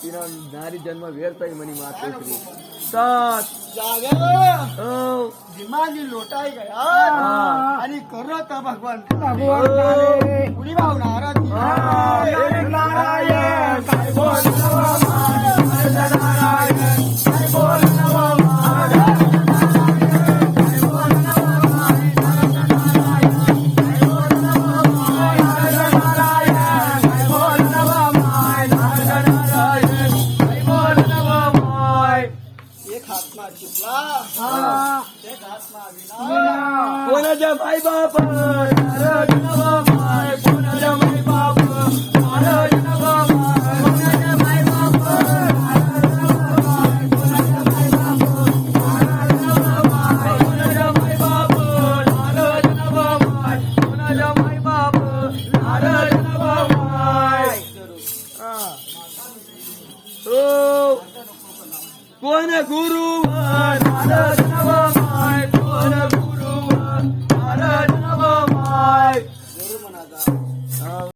तिनं नारी जन्म व्यर्थ आहे म्हणे मातोश्री सात दिमागी लोटाई गया हाँ। आणि करो तर भगवान भगवान पुरी भाव नाराज एक आत्मा शिकला एक आत्मा विना कोणाच्या बाई बाप नाराज नवा माय कोणाच्या बाई बाप नाराज नवा माय कोणाच्या बाई बाप कोणाच्या बाई बाप नाराज नवा माय कोणाच्या बाई बाप नाराज नवा माय हो कोण गुरु